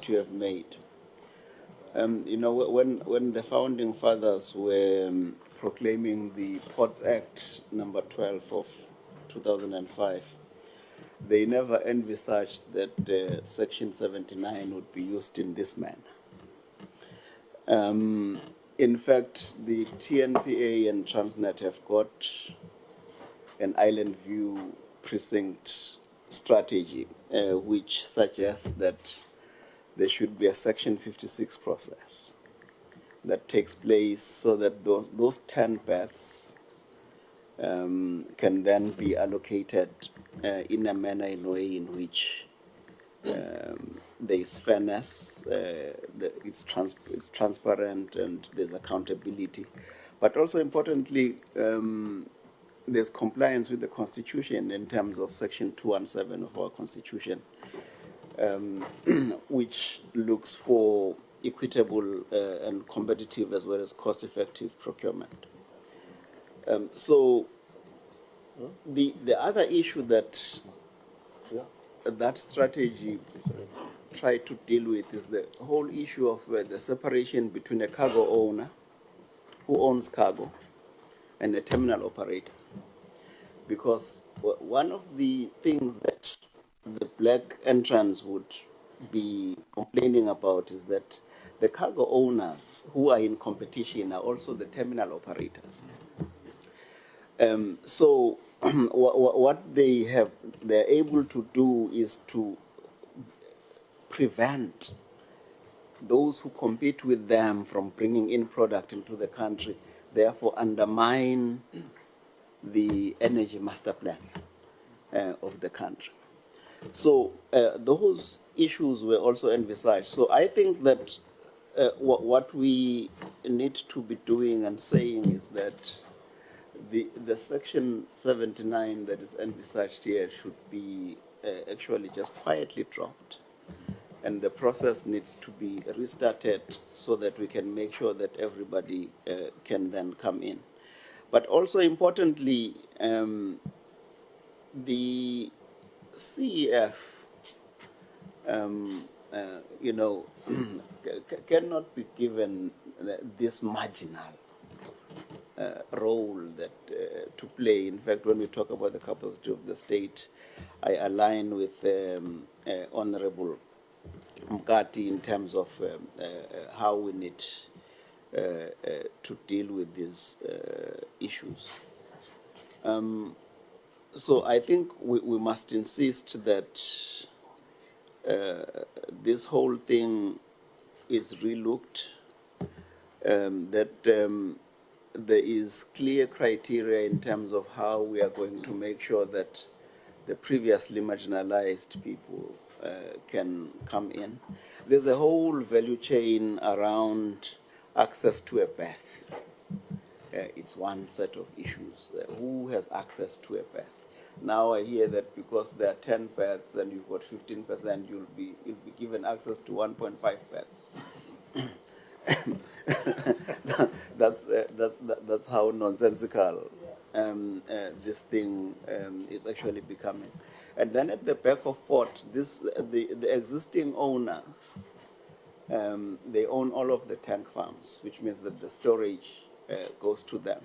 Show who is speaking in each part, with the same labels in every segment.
Speaker 1: that you have made. When the founding fathers were proclaiming the Ports Act number 12 of 2005, they never envisaged that Section 79 would be used in this manner. In fact, the TNPA and Transnet have got an island view precinct strategy, which suggests that there should be a Section 56 process that takes place so that those 10 paths can then be allocated in a manner, in a way in which there is fairness, it's transparent, and there's accountability. But also importantly, there's compliance with the Constitution in terms of Section 217 of our Constitution, which looks for equitable and competitive as well as cost-effective procurement. So the other issue that that strategy tried to deal with is the whole issue of the separation between a cargo owner who owns cargo and a terminal operator. Because one of the things that the black entrants would be complaining about is that the cargo owners who are in competition are also the terminal operators. So what they're able to do is to prevent those who compete with them from bringing in product into the country, therefore undermine the energy master plan of the country. So those issues were also envisaged. So I think that what we need to be doing and saying is that the Section 79 that is envisaged here should be actually just quietly dropped. And the process needs to be restarted so that we can make sure that everybody can then come in. But also importantly, the CEF, cannot be given this marginal role that to play. In fact, when we talk about the capacity of the state, I align with Honorable Mkati in terms of how we need to deal with these issues. So I think we must insist that this whole thing is relooked, that there is clear criteria in terms of how we are going to make sure that the previously marginalized people can come in. There's a whole value chain around access to a path. It's one set of issues. Who has access to a path? Now I hear that because there are 10 paths and you've got 15%, you'll be given access to 1.5 paths. That's how nonsensical this thing is actually becoming. And then at the back of port, the existing owners, they own all of the tank farms, which means that the storage goes to them.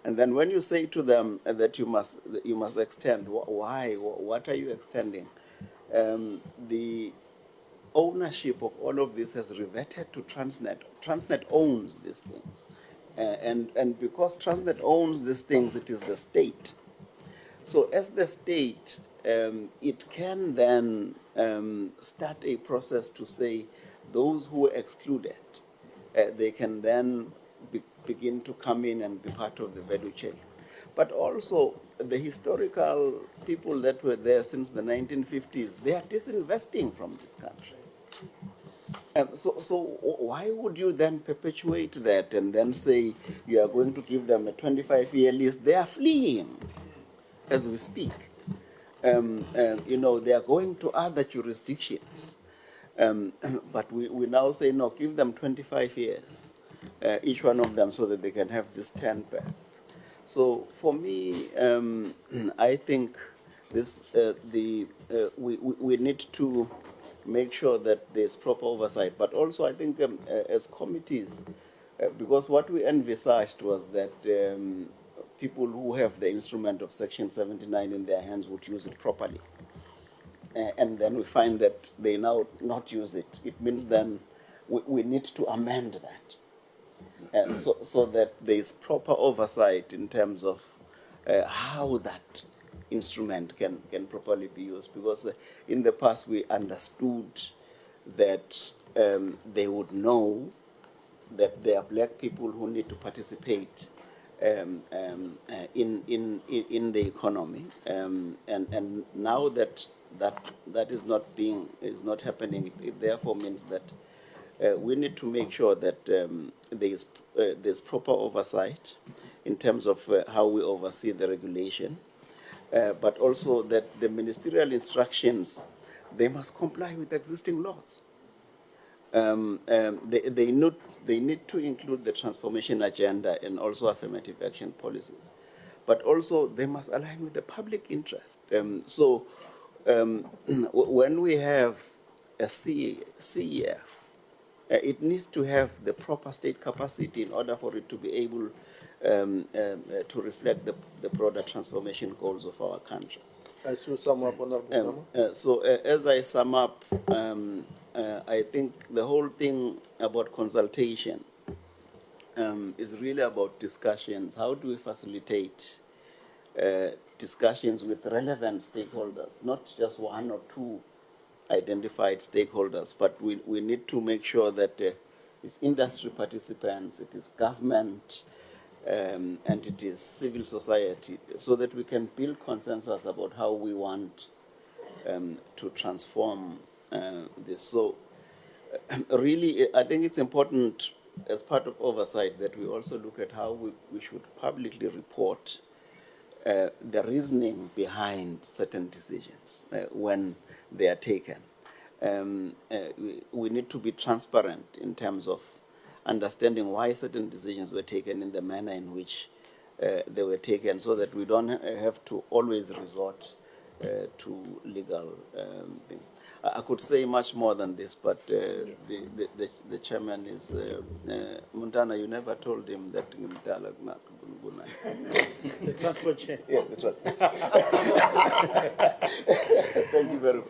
Speaker 1: And then when you say to them that you must extend, why? What are you extending? The ownership of all of this has reverted to Transnet. Transnet owns these things. And because Transnet owns these things, it is the state. So as the state, it can then start a process to say those who are excluded, they can then begin to come in and be part of the value chain. But also the historical people that were there since the 1950s, they are disinvesting from this country. So why would you then perpetuate that and then say you are going to give them a 25-year lease? They are fleeing as we speak. They are going to other jurisdictions. But we now say, no, give them 25 years, each one of them, so that they can have these 10 paths. So for me, I think this we need to make sure that there's proper oversight. But also, I think as committees, because what we envisaged was that people who have the instrument of Section 79 in their hands would use it properly. And then we find that they now not use it. It means then we need to amend that. So that there is proper oversight in terms of how that instrument can properly be used. Because in the past we understood that they would know that there are black people who need to participate in the economy, and now that is not happening, it therefore means that we need to make sure that there's proper oversight in terms of how we oversee the regulation, but also that the ministerial instructions, they must comply with existing laws. They need to include the transformation agenda and also affirmative action policies, but also they must align with the public interest. So when we have a CEF, it needs to have the proper state capacity in order for it to be able to reflect the broader transformation goals of our country.
Speaker 2: As you sum up, Honorable Gama?
Speaker 1: So as I sum up, I think the whole thing about consultation is really about discussions. How do we facilitate discussions with relevant stakeholders, not just one or two identified stakeholders, but we need to make sure that it's industry participants, it is government, and it is civil society, so that we can build consensus about how we want to transform this. So really, I think it's important as part of oversight that we also look at how we should publicly report the reasoning behind certain decisions when they are taken. We need to be transparent in terms of understanding why certain decisions were taken in the manner in which they were taken, so that we don't have to always resort to legal things. I could say much more than this, but the chairman is Muntana. You never told him that
Speaker 2: The transport chair.
Speaker 1: Yeah, the transport. Thank you very much.